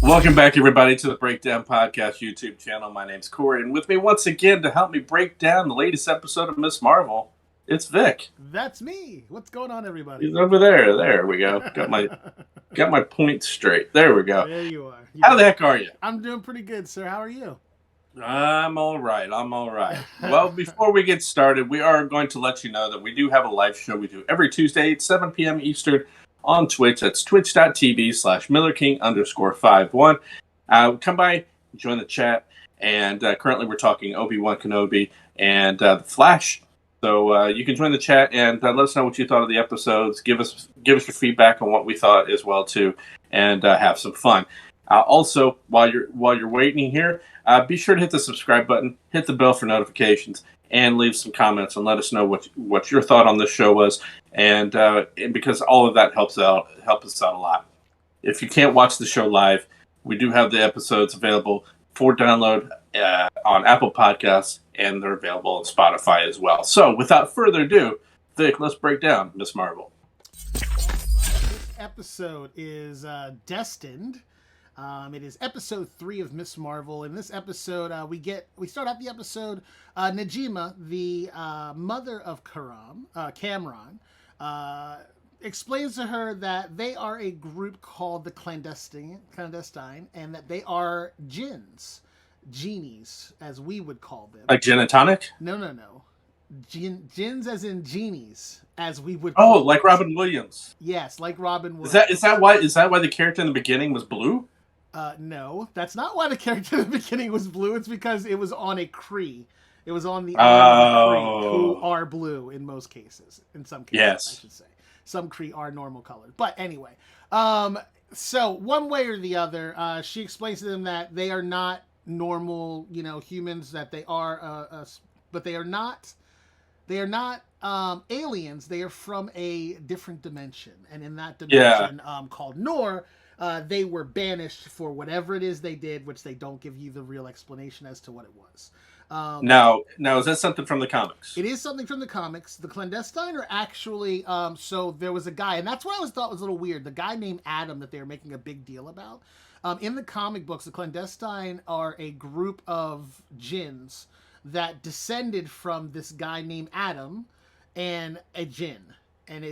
Welcome back, everybody, to the Breakdown Podcast YouTube channel. My name's Corey, and with me once again to help me break down the latest episode of Miss Marvel, it's Vic. That's me. What's going on, everybody? He's over there. There we go. Got my points straight. There we go. There you are. How the heck are you? I'm doing pretty good, sir. How are you? I'm all right. Well, before we get started, we are going to let you know that we do have a live show we do every Tuesday at 7 p.m. Eastern on Twitch. That's twitch.tv/MillerKing_51. Come by, join the chat, and currently we're talking Obi-Wan Kenobi and The Flash. So you can join the chat and let us know what you thought of the episodes. Give us your feedback on what we thought as well too, and have some fun. Also, while you're waiting here, be sure to hit the subscribe button, hit the bell for notifications, and leave some comments and let us know what your thought on this show was. And because all of that helps us out a lot. If you can't watch the show live, we do have the episodes available for download on Apple Podcasts, and they're available on Spotify as well. So, without further ado, Vic, let's break down Miss Marvel. This episode is destined. It is episode 3 of Miss Marvel. In this episode, we start out the episode. Najima, the mother of Cameron, explains to her that they are a group called the Clandestine, and that they are genies, as we would call them. Like gin and tonic? No. Gins as in genies, as we would. Oh, like Robin Williams. Yes, like Robin Williams. Is that why the character in the beginning was blue? No, that's not why the character in the beginning was blue. It's because it was on a Kree. It was on the Kree, who are blue in most cases. In some cases, yes. I should say. Some Kree are normal colored. But anyway, so one way or the other, she explains to them that they are not normal, humans. That they are, but they are not. They are not aliens. They are from a different dimension, and in that dimension, called Noir. They were banished for whatever it is they did, which they don't give you the real explanation as to what it was. Now, is that something from the comics? It is something from the comics. The Clandestine are actually, so there was a guy, and that's what I always thought was a little weird, the guy named Adam that they were making a big deal about. In the comic books, the Clandestine are a group of jinns that descended from this guy named Adam and a jinn. And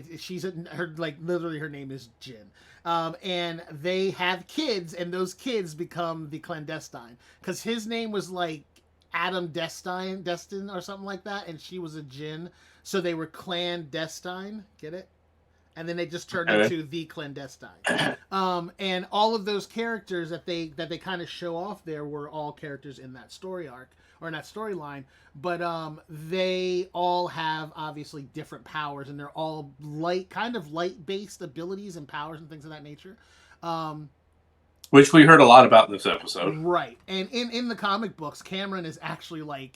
literally her name is Jin. And they have kids, and those kids become the Clandestine. Because his name was like Adam Destin or something like that, and she was a Jin. So they were Clandestine, get it? And then they just turned into the Clandestine. And all of those characters that they kind of show off there were all characters in that story arc, or in that storyline, but they all have obviously different powers, and they're all light-based abilities and powers and things of that nature. Which we heard a lot about in this episode. Right. And in the comic books, Cameron is actually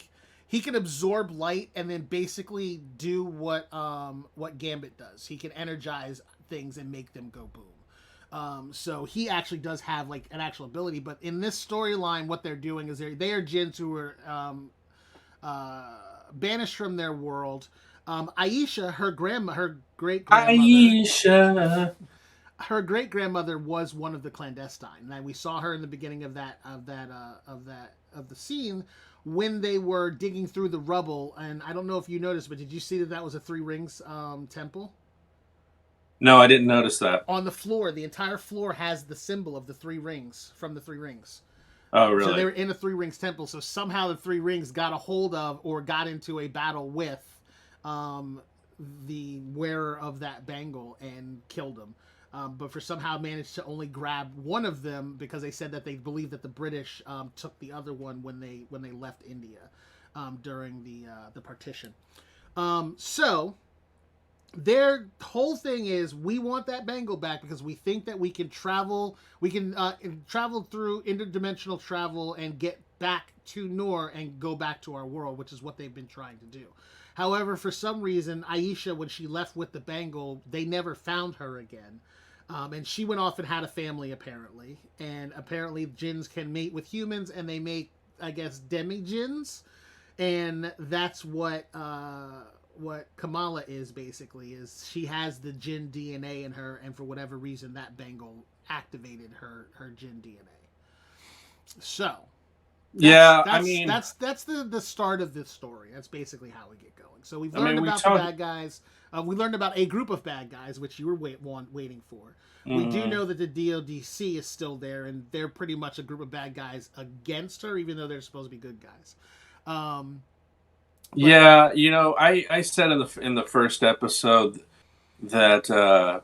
he can absorb light and then basically do what Gambit does. He can energize things and make them go boom. So he actually does have an actual ability, but in this storyline, what they're doing is they are jinns who are banished from their world. Aisha, her great grandmother, her great grandmother was one of the Clandestine, and we saw her in the beginning of the scene when they were digging through the rubble. And I don't know if you noticed, but did you see that was a Three Rings temple? No, I didn't notice that. On the floor, the entire floor has the symbol of the Three Rings from the Three Rings. Oh, really? So they were in a Three Rings temple. So somehow the Three Rings got a hold of or got into a battle with the wearer of that bangle and killed him. But somehow managed to only grab one of them because they said that they believed that the British took the other one when they left India during the partition. So their whole thing is, we want that bangle back because we think that we can travel through interdimensional travel and get back to Noor and go back to our world, which is what they've been trying to do. However, for some reason, Aisha, when she left with the bangle, they never found her again. And she went off and had a family, apparently. And apparently jinns can mate with humans, and they make, I guess, demi-jinns. And that's what Kamala is, basically, is she has the jinn DNA in her, and for whatever reason, that bangle activated her jinn DNA. So Yeah, that's the start of this story. That's basically how we get going. So we've I learned mean, about the bad guys. We learned about a group of bad guys, which you were waiting for. We do know that the DODC is still there, and they're pretty much a group of bad guys against her, even though they're supposed to be good guys. Yeah, I said in the first episode that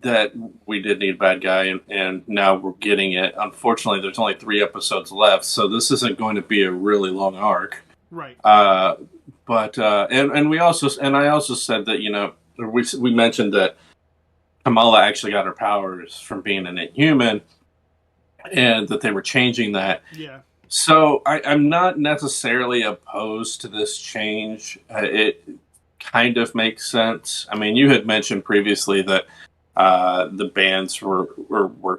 that we did need a bad guy, and now we're getting it. Unfortunately, there's only 3 episodes left, so this isn't going to be a really long arc. Right. But I also said that we mentioned that Kamala actually got her powers from being an Inhuman, and that they were changing that. Yeah. So I'm not necessarily opposed to this change. It kind of makes sense. I mean, you had mentioned previously that the bands were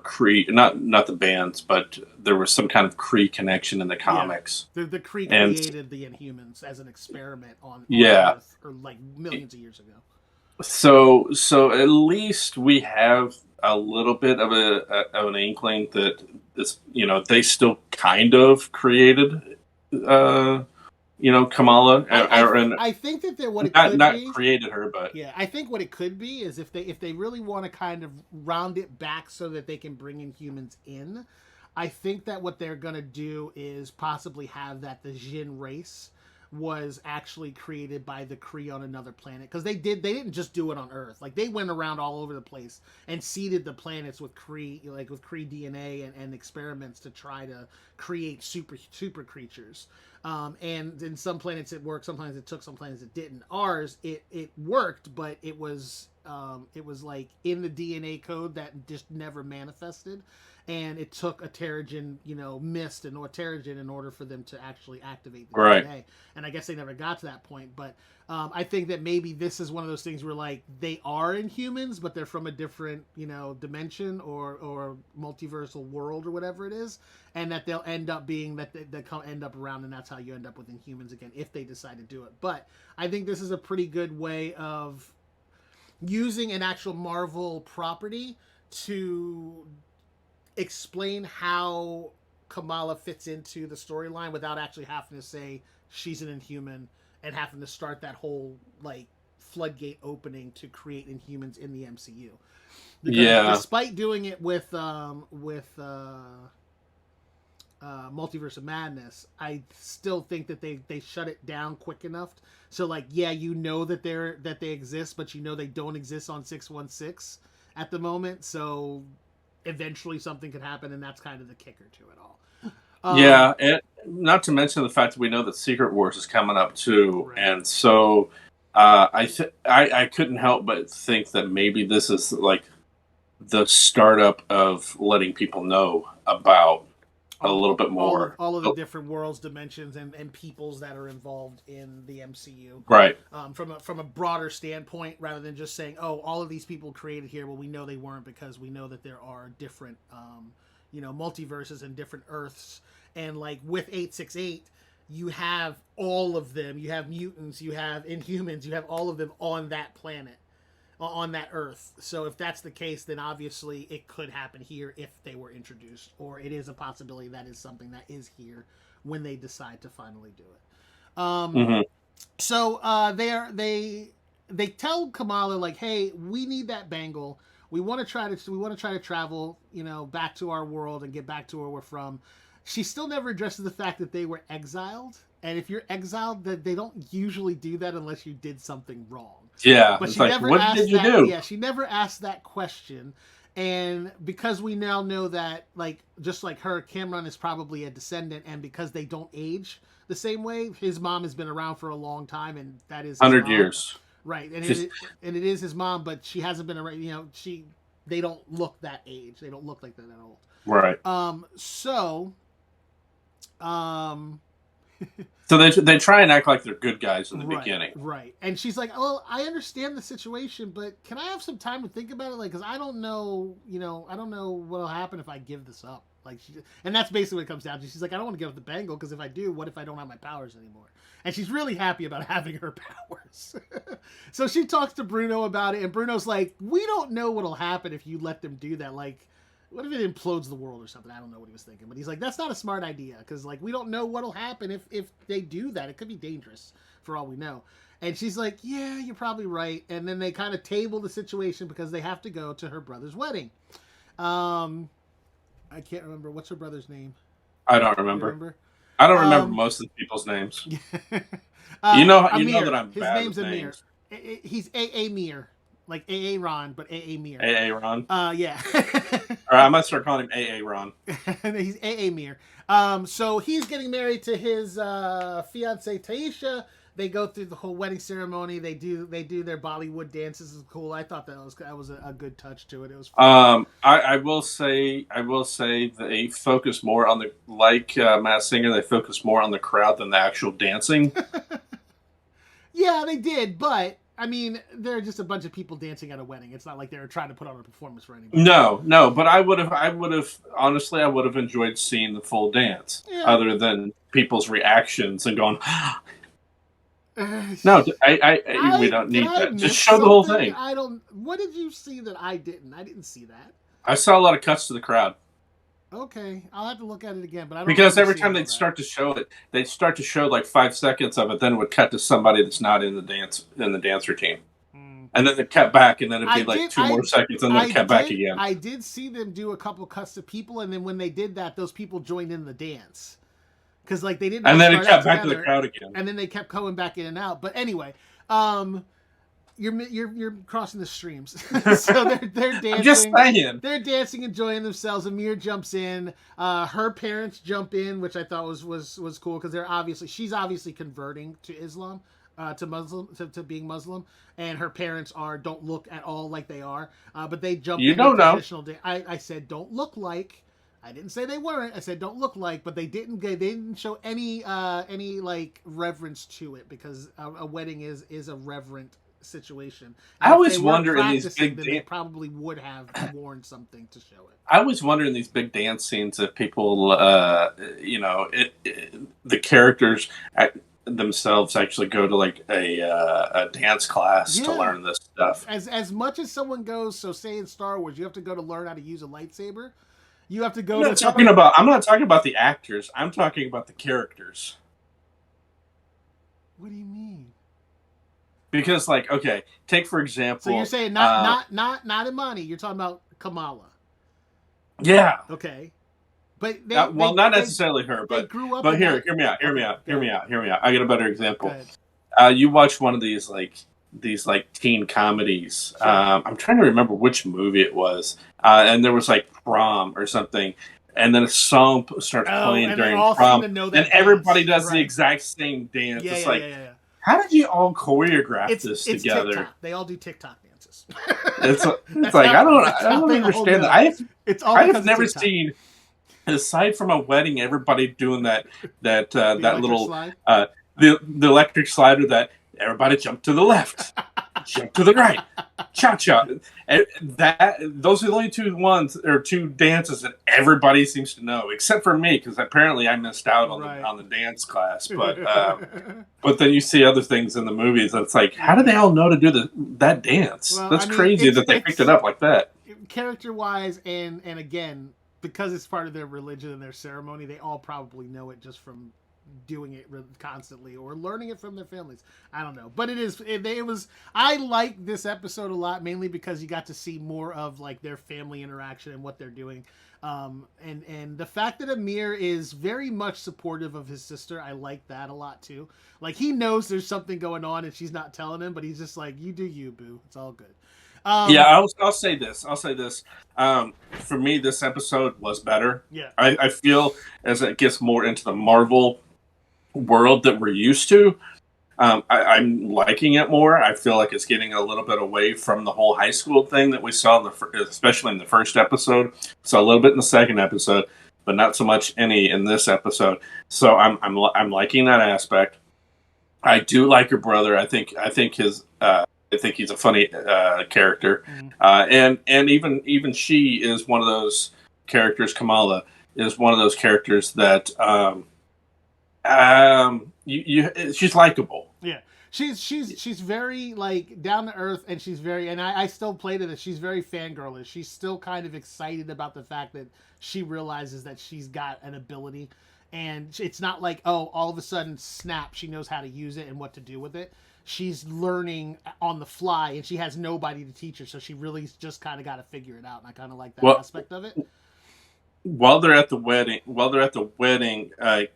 Kree, not the bands, but there was some kind of Kree connection in the comics. Yeah. The Kree created the Inhumans as an experiment on Earth, or like millions of years ago. So at least we have a little bit of an inkling that this, they still kind of created, Kamala. I think that they're what it could not be. Created her, but yeah, I think what it could be is if they really want to kind of round it back so that they can bring Inhumans in. I think that what they're gonna do is possibly have that the Jin race was actually created by the Kree on another planet, because they didn't just do it on Earth. Like, they went around all over the place and seeded the planets with Kree, like with Kree DNA and experiments to try to create super creatures. And in some planets it worked, sometimes it took, some planets it didn't. Ours, it worked, but it was like in the DNA code that just never manifested. And it took a Terrigen, mist and or Terrigen in order for them to actually activate the DNA. And I guess they never got to that point. But I think that maybe this is one of those things where, like, they are Inhumans, but they're from a different, dimension or multiversal world or whatever it is. And that they'll end up being, that they end up around, and that's how you end up with Inhumans again, if they decide to do it. But I think this is a pretty good way of using an actual Marvel property to explain how Kamala fits into the storyline without actually having to say she's an Inhuman and having to start that whole, like, floodgate opening to create Inhumans in the MCU. Because despite doing it with Multiverse of Madness, I still think that they shut it down quick enough. So, like, yeah, that they exist, but they don't exist on 616 at the moment. So eventually something could happen, and that's kind of the kicker to it all. Yeah, and not to mention the fact that we know that Secret Wars is coming up too, right. And so I couldn't help but think that maybe this is like the startup of letting people know about a little bit more. All of the different worlds, dimensions, and peoples that are involved in the MCU. Right. From a broader standpoint, rather than just saying, oh, all of these people created here. Well, we know they weren't, because we know that there are different, multiverses and different Earths. And, like, with 868, you have all of them. You have mutants, you have Inhumans, you have all of them on that planet, on that Earth. So if that's the case, then obviously it could happen here if they were introduced, or it is a possibility that is something that is here when they decide to finally do it. So they tell Kamala, like, hey, we need that bangle. We want to try to travel, back to our world and get back to where we're from. She still never addresses the fact that they were exiled, and if you're exiled, that they don't usually do that unless you did something wrong. Yeah, but she never what asked did you that. do? Yeah, she never asked that question, and because we now know that, like, just like her, Cameron is probably a descendant, and because they don't age the same way, his mom has been around for a long time, and that is 100 years, right? And it is his mom, but she hasn't been around. They don't look that age. They don't look like they're that old, right? So they try and act like they're good guys in the beginning. Right. And she's like, well, I understand the situation, but can I have some time to think about it? Like, because I don't know, I don't know what'll happen if I give this up. Like, and that's basically what it comes down to. She's like, I don't want to give up the bangle, because if I do, what if I don't have my powers anymore? And she's really happy about having her powers. So she talks to Bruno about it, and Bruno's like, we don't know what'll happen if you let them do that. Like, What if it implodes the world or something? I don't know what he was thinking, but he's like, that's not a smart idea because like we don't know what'll happen if they do that. It could be dangerous for all we know. And she's like, yeah, you're probably right. And then they kind of table the situation because they have to go to her brother's wedding. I can't remember what's her brother's name. I don't remember. I don't remember most of the people's names. You know that I'm his bad name's with Amir. names. He's A.A. Mir. Like A.A. Ron, but A.A. Mir. A.A. Ron? Yeah. Or I might start calling him A.A. Ron. He's A.A. Mir. So he's getting married to his fiancee Taisha. They go through the whole wedding ceremony. They do their Bollywood dances. Is cool. I thought that was a good touch to it. It was fun. I will say they focus more on the Masked Singer. They focus more on the crowd than the actual dancing. Yeah, they did, but I mean, they're just a bunch of people dancing at a wedding. It's not like they were trying to put on a performance for anybody. No, but I would have honestly, I would have enjoyed seeing the full dance, other than people's reactions and going. No, we don't need that. Just show the whole thing. I don't. What did you see that I didn't? I didn't see that. I saw a lot of cuts to the crowd. Okay, I'll have to look at it again. But I don't because every time they'd start to show it, they'd start to show like 5 seconds of it, then it would cut to somebody that's not in the dance routine. And then it cut back, and then it'd be two more seconds, and then it cut back again. I did see them do a couple cuts to people, and then when they did that, those people joined in the dance. Because like they didn't. And then it cut back to the crowd again. And then they kept going back in and out. But anyway, you're crossing the streams. So they're dancing. I'm just saying. They're dancing, enjoying themselves. Amir jumps in. Her parents jump in, which I thought was cool because she's obviously converting to Islam. To Muslim to being Muslim, and her parents don't look at all like they are, but they jump. You don't know. I said don't look like. I didn't say they weren't. I said don't look like, but they didn't show any like reverence to it because a wedding is a reverent situation. And I always wonder in these big they probably would have worn something to show it. I always wonder in these big dance scenes if people, the characters themselves actually go to like a dance class to learn this stuff. As much as someone goes, so say in Star Wars, you have to go to learn how to use a lightsaber. You have to go. I'm not talking about the actors. I'm talking about the characters. What do you mean? Because, like, okay, take for example. So you're saying not Imani. You're talking about Kamala. Yeah. Okay. But not necessarily her, but grew up. But hear me out. I got a better example. You watch one of these teen comedies. Sure. I'm trying to remember which movie it was, and there was like prom or something, and then a song starts playing during prom, and everybody does the exact same dance. Yeah, it's yeah. How did you all choreograph this together? TikTok. They all do TikTok dances. It's like I don't understand that. I have never seen. Aside from a wedding, everybody doing that little the electric slider that everybody jump to the left, jump to the right, cha cha. Those are the only two dances that everybody seems to know, except for me, because apparently I missed out on the dance class. But but then you see other things in the movies, and it's like, how do they all know to do that dance? Well, that's crazy that they picked it up like that. Character wise, and again, because it's part of their religion and their ceremony, they all probably know it just from doing it constantly or learning it from their families. I don't know, but it was. I like this episode a lot, mainly because you got to see more of like their family interaction and what they're doing, and the fact that Amir is very much supportive of his sister. I like that a lot too. Like he knows there's something going on and she's not telling him, but he's just like, "You do you, boo. It's all good." I'll say this. For me, this episode was better. Yeah, I feel as it gets more into the Marvel world that we're used to, I'm liking it more. I feel like it's getting a little bit away from the whole high school thing that we saw, especially in the first episode. So a little bit in the second episode, but not so much in this episode. So I'm liking that aspect. I do like her brother. I think he's a funny character, and even she is one of those characters. Kamala is one of those characters that she's likable. Yeah, she's very like down to earth, and she's very, and I still play to this. She's very fangirlish. She's still kind of excited about the fact that she realizes that she's got an ability, and it's not like, oh, all of a sudden snap, she knows how to use it and what to do with it. She's learning on the fly, and she has nobody to teach her, so she really just kind of got to figure it out. And I kind of like that Well, aspect of it. While they're at the wedding,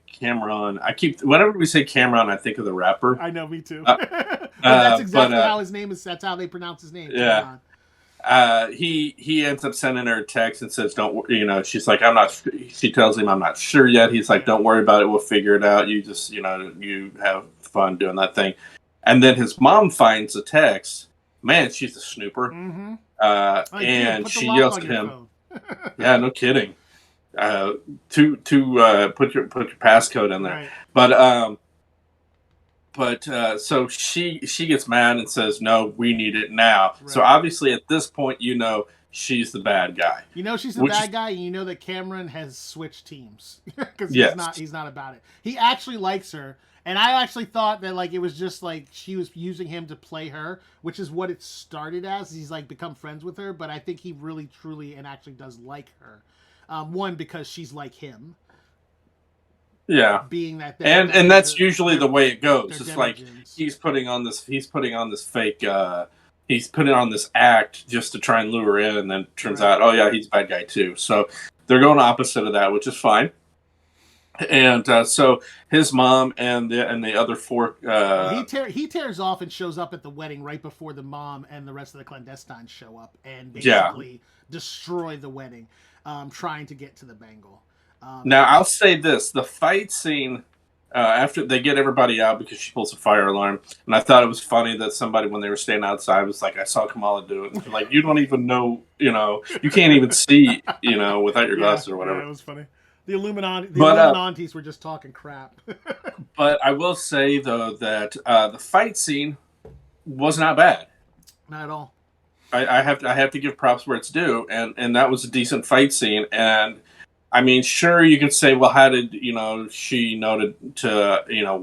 Cameron. I keep whenever we say Cameron, I think of the rapper. I know, me too. Uh, But that's exactly but how his name is. That's how they pronounce his name. yeah, Cameron. he ends up sending her a text and says, "Don't She's like, "I'm not." She tells him, "I'm not sure yet." He's like, "Don't worry about it. We'll figure it out. You just you have fun doing that thing." And then his mom finds the text. Man, she's a snooper. Mm-hmm. Like, And dude, she yells at him. Yeah, no kidding. To put your passcode in there. Right. But so she gets mad and says, "No, we need it now." Right. So obviously at this point, she's the bad guy. She's the bad guy, and you know that Cameron has switched teams because he's not about it. He actually likes her, and I actually thought that like it was just like she was using him to play her, which is what it started as. He's like become friends with her, but I think he really, truly, and actually does like her. One, because she's like him. Yeah, being that and that's usually the way it goes. It's like demigens. he's putting on this fake he's putting on this act just to try and lure her in, and then it turns out, oh yeah, he's a bad guy too. So they're going opposite of that, which is fine. And so his mom and the other four he tears off and shows up at the wedding right before the mom and the rest of the clandestines show up and basically destroy the wedding, trying to get to the bangle. Now, I'll say this. The fight scene, after they get everybody out because she pulls a fire alarm, and I thought it was funny that somebody, when they were standing outside, was like, I saw Kamala do it. Like, you don't even know, you can't even see, without your glasses or whatever. Yeah, it was funny. The Illuminantes were just talking crap. But I will say, though, that the fight scene was not bad. Not at all. I have to give props where it's due, and that was a decent fight scene, and I mean, sure, you could say, well, how did, she know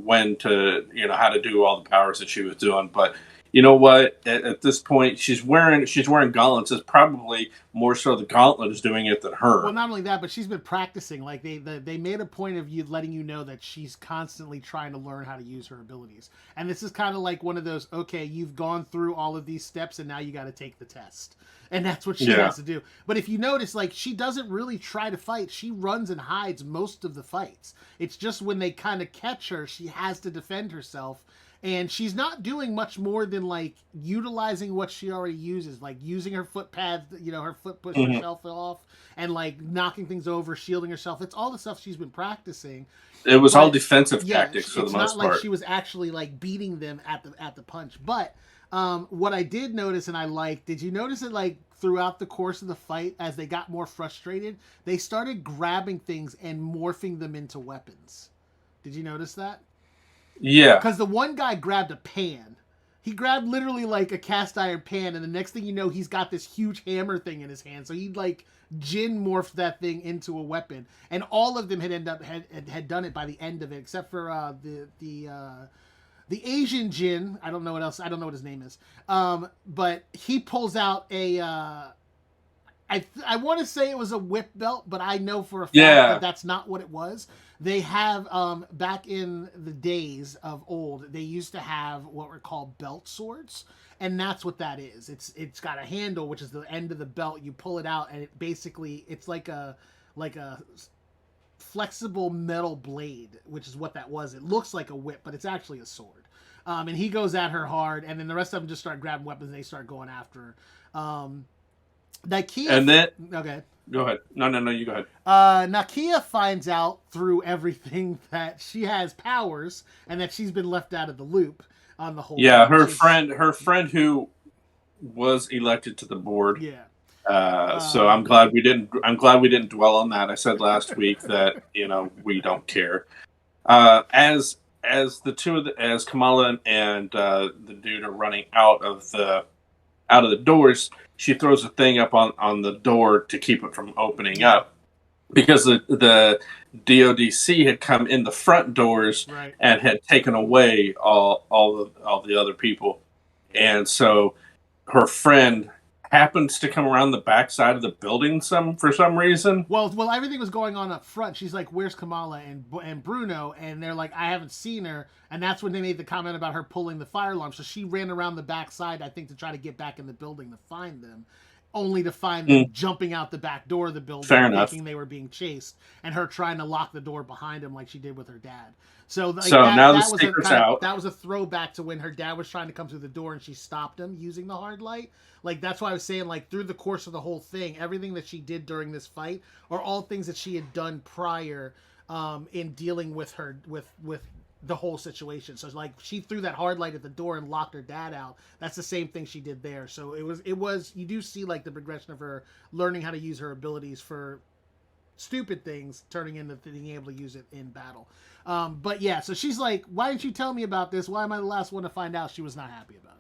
when to, how to do all the powers that she was doing. But you know what? At this point, she's wearing gauntlets. It's probably more so the gauntlet is doing it than her. Well, not only that, but she's been practicing. Like they made a point of letting you know that she's constantly trying to learn how to use her abilities. And this is kind of like one of those, okay, you've gone through all of these steps and now you got to take the test. And that's what she has to do. But if you notice, like, she doesn't really try to fight. She runs and hides most of the fights. It's just when they kind of catch her, she has to defend herself. And she's not doing much more than, like, utilizing what she already uses. Like, using her foot pads, her foot push herself off. And, like, knocking things over, shielding herself. It's all the stuff she's been practicing. It was all defensive tactics for the most part. It's not like she was actually, like, beating them at the punch. But what I did notice and I liked, did you notice it like throughout the course of the fight as they got more frustrated, they started grabbing things and morphing them into weapons? Did you notice that? Yeah. Because the one guy grabbed a pan. He grabbed literally like a cast iron pan, and the next thing you know, he's got this huge hammer thing in his hand. So he like Jin morphed that thing into a weapon, and all of them had done it by the end of it, except for the Asian Jin. I don't know what else. I don't know what his name is. But he pulls out a. I want to say it was a whip belt, but I know for a fact that that's not what it was. They have back in the days of old, they used to have what were called belt swords, and that's what that is. It's got a handle, which is the end of the belt. You pull it out, and it's like a flexible metal blade, which is what that was. It looks like a whip, but it's actually a sword. And he goes at her hard, and then the rest of them just start grabbing weapons and they start going after her. Nakia, and then okay, go ahead. No, you go ahead. Nakia finds out through everything that she has powers and that she's been left out of the loop on the whole. Yeah, her friend who was elected to the board. Yeah. So I'm glad we didn't dwell on that. I said last week that we don't care. As Kamala and the dude are running out of the doors, she throws a thing up on the door to keep it from opening up. because the DODC had come in the front doors Right. and had taken away all the other people, and so her friend happens to come around the backside of the building for some reason. Well, everything was going on up front. She's like, "Where's Kamala and Bruno?" And they're like, "I haven't seen her." And that's when they made the comment about her pulling the fire alarm. So she ran around the backside, I think, to try to get back in the building to find them, only to find them jumping out the back door of the Fair building, enough. thinking they were being chased, and her trying to lock the door behind him like she did with her dad. So like So that now the that was a secret's kind of out. that was a throwback to when her dad was trying to come through the door and she stopped him using the hard light. Like that's why I was saying, like, through the course of the whole thing, everything that she did during this fight are all things that she had done prior, in dealing with her with the whole situation. So it's like she threw that hard light at the door and locked her dad out. That's the same thing she did there. So it was you do see like the progression of her learning how to use her abilities for stupid things turning into being able to use it in battle. But yeah, so she's like, "Why didn't you tell me about this? Why am I the last one to find out?" She was not happy about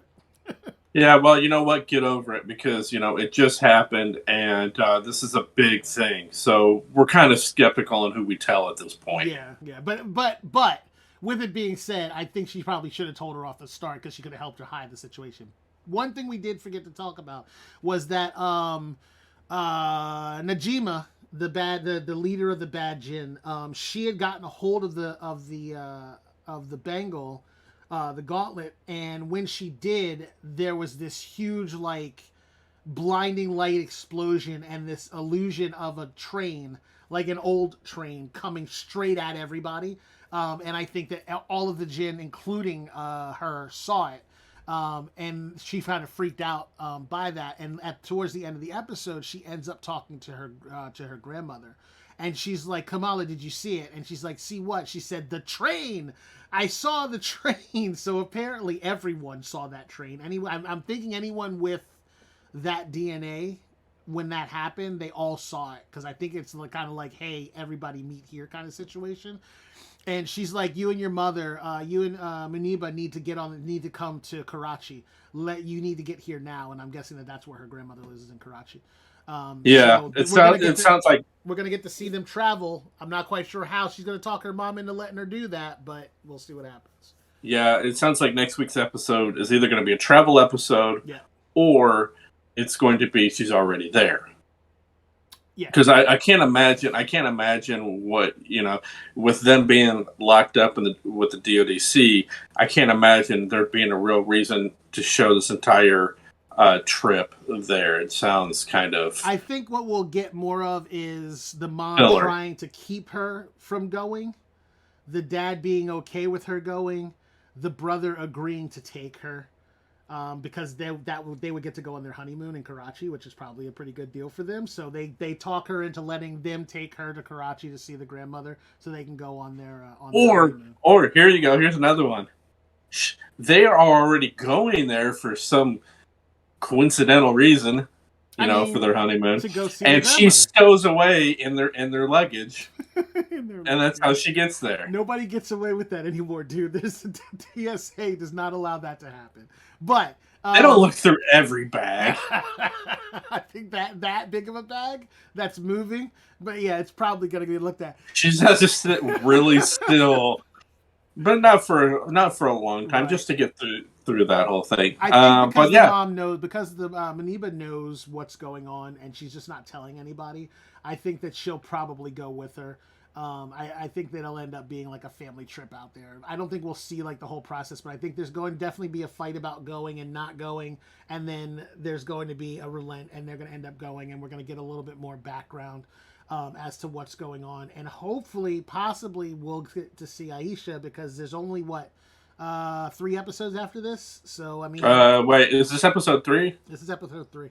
it. Yeah, well, you know what? Get over it because it just happened, and this is a big thing. So we're kind of skeptical on who we tell at this point. Yeah. But with it being said, I think she probably should have told her off the start because she could have helped her hide the situation. One thing we did forget to talk about was that Najima, the leader of the bad jinn, she had gotten a hold of the bangle, the gauntlet, and when she did, there was this huge like blinding light explosion and this illusion of a train, like an old train, coming straight at everybody. And I think that all of the jinn, including her, saw it. And she kind of freaked out by that. And towards the end of the episode, she ends up talking to her grandmother, and she's like, "Kamala, did you see it?" And she's like, "See what?" She said, "The train. I saw the train." So apparently, everyone saw that train. Anyway, I'm thinking anyone with that DNA when that happened, they all saw it because I think it's like, kind of like, "Hey, everybody meet here" kind of situation. And she's like, "You and your mother, you and Muniba need to come to Karachi. You need to get here now." And I'm guessing that that's where her grandmother lives, is in Karachi. Yeah, So it sounds like we're gonna get to see them travel. I'm not quite sure how she's gonna talk her mom into letting her do that, but we'll see what happens. it sounds like next week's episode is either going to be a travel episode Yeah, or it's going to be she's already there. yeah. Because I can't imagine what with them being locked up with the DODC. I can't imagine there being a real reason to show this entire trip there. It sounds kind of I think what we'll get more of is the mom filler. trying to keep her from going, the dad being okay with her going, the brother agreeing to take her, because they would get to go on their honeymoon in Karachi, which is probably a pretty good deal for them. So they talk her into letting them take her to Karachi to see the grandmother, so they can go on their honeymoon. Or here you go. Here's another one. They are already going there for some coincidental reason, for their honeymoon, to go see and the she grandmother. stows away in their luggage, and that's how she gets there. Nobody gets away with that anymore, dude. The TSA does not allow that to happen. But They don't look through every bag. I think that big of a bag that's moving, but yeah, it's probably gonna get looked at. She just has to sit really still, but not for a long time, Right. just to get through that whole thing. I think because but yeah, the mom knows, because the Maniba knows what's going on, and she's just not telling anybody. I think that she'll probably go with her. I think that it'll end up being like a family trip out there. I don't think we'll see like the whole process, but I think there's going to definitely be a fight about going and not going, and then there's going to be a relent, and they're going to end up going, and we're going to get a little bit more background as to what's going on, and hopefully, possibly, we'll get to see Aisha, because there's only 3 episodes after this. So I mean, wait, is this episode 3? this is episode 3.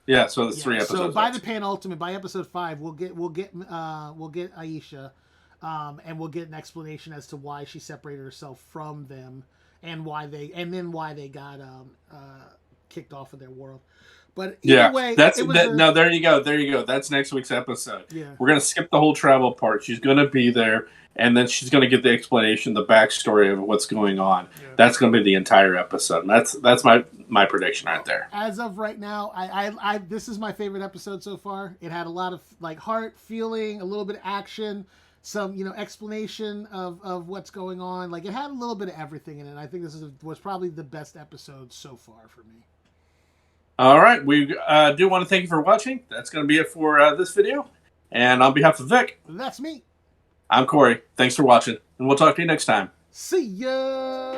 Yeah, so it's 3 episodes. So by the penultimate, by episode 5, we'll get Aisha, and we'll get an explanation as to why she separated herself from them, and why they got kicked off of their world. But either way, that's it was that. No, there you go. There you go. That's next week's episode. Yeah. We're gonna skip the whole travel part. She's gonna be there, and then she's gonna get the explanation, the backstory of what's going on. Yeah. That's gonna be the entire episode. That's my prediction right there. As of right now, I this is my favorite episode so far. It had a lot of like heart, feeling, a little bit of action, some explanation of what's going on. Like it had a little bit of everything in it. I think this was probably the best episode so far for me. All right, we do want to thank you for watching. That's going to be it for this video. And on behalf of Vic, that's me. I'm Corey. Thanks for watching, and we'll talk to you next time. See ya.